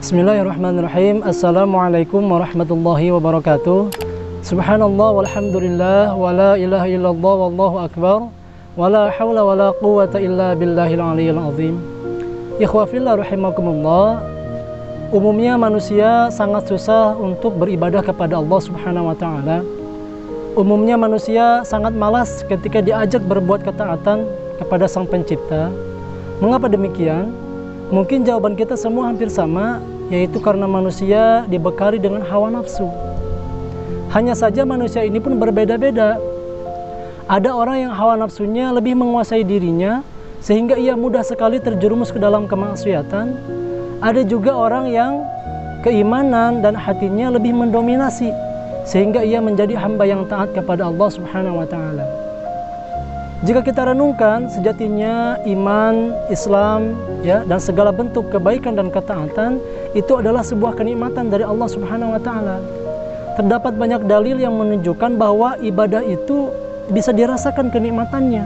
Bismillahirrahmanirrahim. Assalamualaikum warahmatullahi wabarakatuh. Subhanallah walhamdulillah wa la ilaha illallah wallahu akbar wa la hawla wa la quwwata illa billahil aliyyil azim. Ikhwa fillah rahimakumullah. Umumnya manusia sangat susah untuk beribadah kepada Allah Subhanahu wa taala. Umumnya manusia sangat malas ketika diajak berbuat ketaatan kepada Sang Pencipta. Mengapa demikian? Mungkin jawaban kita semua hampir sama, yaitu karena manusia dibekali dengan hawa nafsu. Hanya saja manusia ini pun berbeda-beda. Ada orang yang hawa nafsunya lebih menguasai dirinya, sehingga ia mudah sekali terjerumus ke dalam kemaksiatan. Ada juga orang yang keimanan dan hatinya lebih mendominasi, sehingga ia menjadi hamba yang taat kepada Allah Subhanahu wa taala. Jika kita renungkan, sejatinya iman, Islam, dan segala bentuk kebaikan dan ketaatan itu adalah sebuah kenikmatan dari Allah Subhanahu wa taala. Terdapat banyak dalil yang menunjukkan bahwa ibadah itu bisa dirasakan kenikmatannya.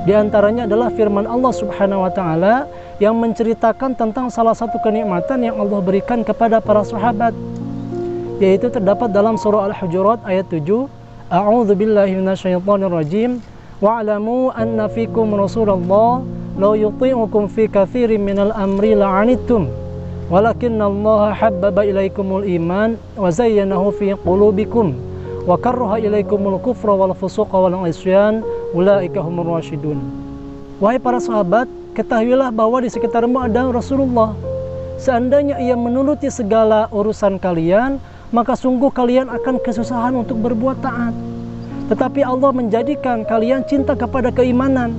Di antaranya adalah firman Allah Subhanahu wa taala yang menceritakan tentang salah satu kenikmatan yang Allah berikan kepada para sahabat, yaitu terdapat dalam surah Al-Hujurat ayat 7. A'udzu billahi minasyaitonir rajim. Wa'lamu anna fikum Rasulullah law yuti'ukum fi katsirin minal amri la'anittum walakinallaha habbaba ilaikumul iman wa zayyanahu fi qulubikum wa karraha ilaikumul kufra wal fusuqa wal 'isyan ulaika humur rasyidun. Wahai para sahabat, ketahuilah bahwa di sekitarmu ada Rasulullah. Seandainya ia menuruti segala urusan kalian, maka sungguh kalian akan kesusahan untuk berbuat taat. Tetapi Allah menjadikan kalian cinta kepada keimanan,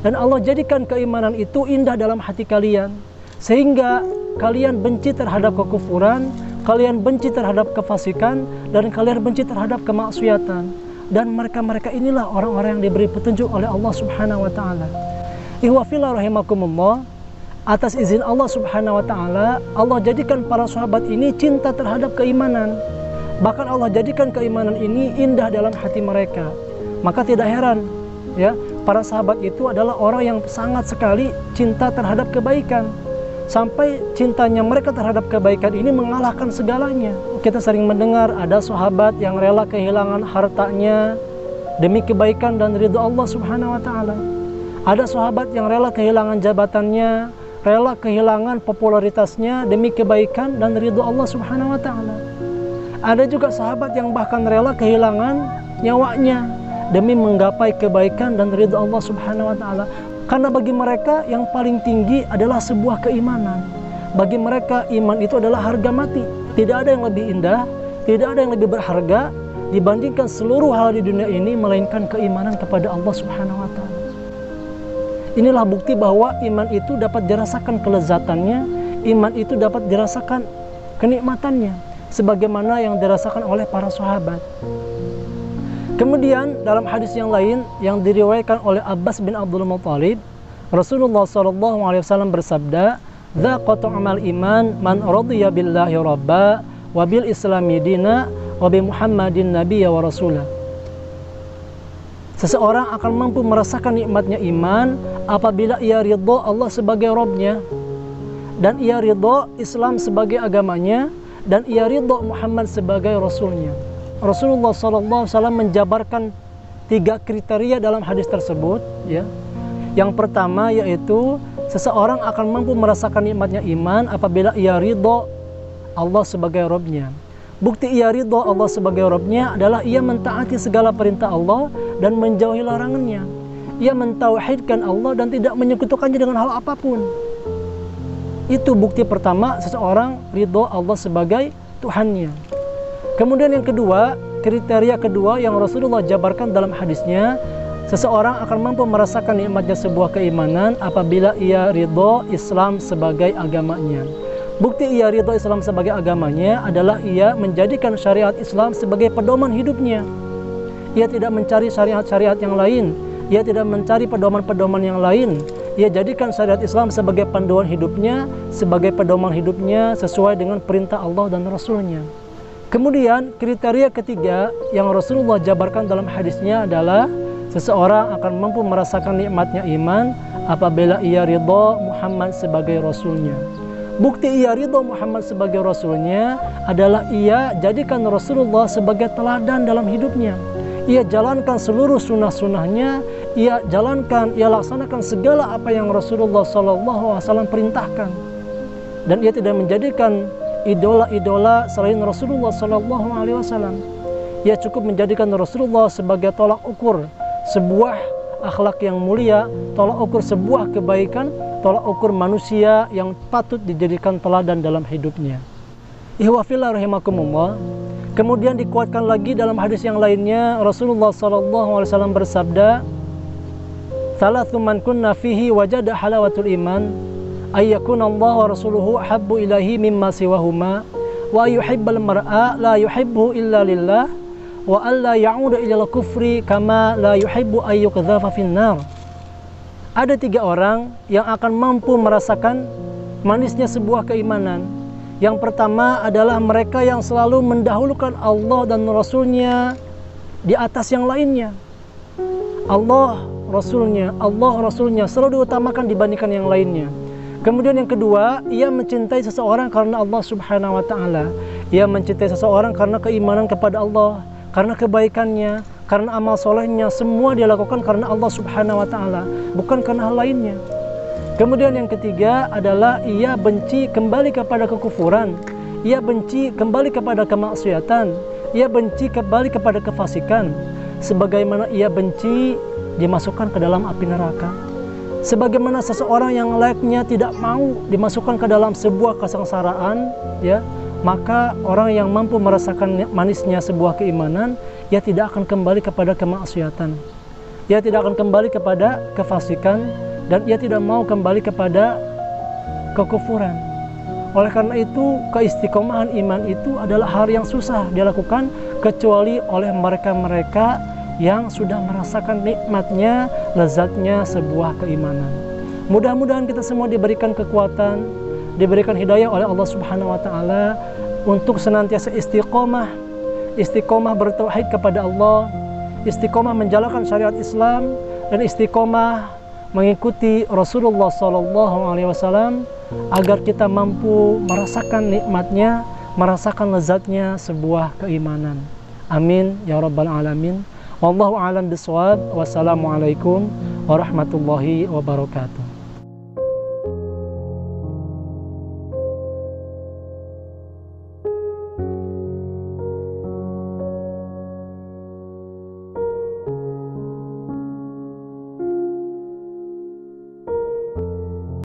dan Allah jadikan keimanan itu indah dalam hati kalian, sehingga kalian benci terhadap kekufuran, kalian benci terhadap kefasikan, dan kalian benci terhadap kemaksiatan. Dan mereka-mereka inilah orang-orang yang diberi petunjuk oleh Allah Subhanahu wa taala. Ikhwa fillah rahimakumullah, atas izin Allah Subhanahu wa taala, Allah jadikan para sahabat ini cinta terhadap keimanan. Bahkan Allah jadikan keimanan ini indah dalam hati mereka. Maka tidak heran, para sahabat itu adalah orang yang sangat sekali cinta terhadap kebaikan. Sampai cintanya mereka terhadap kebaikan ini mengalahkan segalanya. Kita sering mendengar ada sahabat yang rela kehilangan hartanya demi kebaikan dan ridho Allah Subhanahu wa taala. Ada sahabat yang rela kehilangan jabatannya, rela kehilangan popularitasnya demi kebaikan dan ridho Allah Subhanahu wa taala. Ada juga sahabat yang bahkan rela kehilangan nyawanya demi menggapai kebaikan dan ridha Allah Subhanahu wa taala. Karena bagi mereka yang paling tinggi adalah sebuah keimanan. Bagi mereka iman itu adalah harga mati. Tidak ada yang lebih indah, tidak ada yang lebih berharga dibandingkan seluruh hal di dunia ini melainkan keimanan kepada Allah Subhanahu wa taala. Inilah bukti bahwa iman itu dapat dirasakan kelezatannya, iman itu dapat dirasakan kenikmatannya, sebagaimana yang dirasakan oleh para sahabat. Kemudian dalam hadis yang lain yang diriwayatkan oleh Abbas bin Abdul Muttalib, Rasulullah SAW bersabda, "Dzaqatu amal iman man radiya billahi rabba wa bil islami dina wa bi Muhammadin nabiyya wa rasulah." Seseorang akan mampu merasakan nikmatnya iman apabila ia ridho Allah sebagai Rabb-Nya, dan ia ridho Islam sebagai agamanya, dan ia ridho Muhammad sebagai Rasulnya. Rasulullah SAW menjabarkan 3 kriteria dalam hadis tersebut. Yang pertama yaitu seseorang akan mampu merasakan nikmatnya iman apabila ia ridho Allah sebagai Rabb-Nya. Bukti ia ridho Allah sebagai Rabb-Nya adalah ia mentaati segala perintah Allah dan menjauhi larangannya. Ia mentauhidkan Allah dan tidak menyekutukannya dengan hal apapun. Itu bukti pertama seseorang ridho Allah sebagai Tuhannya. Kemudian yang kedua, kriteria kedua yang Rasulullah jabarkan dalam hadisnya, seseorang akan mampu merasakan nikmatnya sebuah keimanan apabila ia ridho Islam sebagai agamanya. Bukti ia ridho Islam sebagai agamanya adalah ia menjadikan syariat Islam sebagai pedoman hidupnya. Ia tidak mencari syariat-syariat yang lain, ia tidak mencari pedoman-pedoman yang lain. Ia jadikan syariat Islam sebagai panduan hidupnya, sebagai pedoman hidupnya sesuai dengan perintah Allah dan Rasulnya. Kemudian kriteria ketiga yang Rasulullah jabarkan dalam hadisnya adalah seseorang akan mampu merasakan nikmatnya iman apabila ia ridha Muhammad sebagai Rasulnya. Bukti ia ridho Muhammad sebagai Rasulnya adalah ia jadikan Rasulullah sebagai teladan dalam hidupnya. Ia jalankan seluruh sunnah-sunnahnya, ia laksanakan segala apa yang Rasulullah SAW perintahkan. Dan ia tidak menjadikan idola-idola selain Rasulullah SAW. Ia cukup menjadikan Rasulullah sebagai tolak ukur sebuah akhlak yang mulia, tolak ukur sebuah kebaikan, tolak ukur manusia yang patut dijadikan teladan dalam hidupnya. Ihwafillah rahimakumullah. Kemudian dikuatkan lagi dalam hadis yang lainnya, Rasulullah SAW bersabda, "Thalathu man kunna fihi wajada halawatul iman, ayyakuna Allah wa rasuluhu habbu ilahi mimma siwahuma, wa yuhibbal mar'a la yuhibbu illa lillah, wa alla ya'uda ilal kufri kama la yuhibbu ayyukdhafa finnar." Ada 3 orang yang akan mampu merasakan manisnya sebuah keimanan. Yang pertama adalah mereka yang selalu mendahulukan Allah dan Rasulnya di atas yang lainnya. Allah Rasulnya selalu diutamakan dibandingkan yang lainnya. Kemudian yang kedua, ia mencintai seseorang karena Allah Subhanahu wa Ta'ala. Ia mencintai seseorang karena keimanan kepada Allah, karena kebaikannya, karena amal solehnya. Semua dia lakukan karena Allah Subhanahu wa Ta'ala, bukan karena hal lainnya. Kemudian yang ketiga adalah ia benci kembali kepada kekufuran, ia benci kembali kepada kemaksiatan, ia benci kembali kepada kefasikan, sebagaimana ia benci dimasukkan ke dalam api neraka. Sebagaimana seseorang yang layaknya tidak mau dimasukkan ke dalam sebuah kesengsaraan, ya, maka orang yang mampu merasakan manisnya sebuah keimanan, ia tidak akan kembali kepada kemaksiatan, ia tidak akan kembali kepada kefasikan, dan ia tidak mau kembali kepada kekufuran. Oleh karena itu, keistiqomahan iman itu adalah hal yang susah dilakukan kecuali oleh mereka-mereka yang sudah merasakan nikmatnya, lezatnya sebuah keimanan. Mudah-mudahan kita semua diberikan kekuatan, diberikan hidayah oleh Allah Subhanahu wa Ta'ala untuk senantiasa istiqomah bertauhid kepada Allah, istiqomah menjalankan syariat Islam, dan istiqomah mengikuti Rasulullah SAW agar kita mampu merasakan nikmatnya, merasakan lezatnya sebuah keimanan. Amin ya rabbal alamin. Wallahu a'lam bishawab. Wassalamualaikum warahmatullahi wabarakatuh.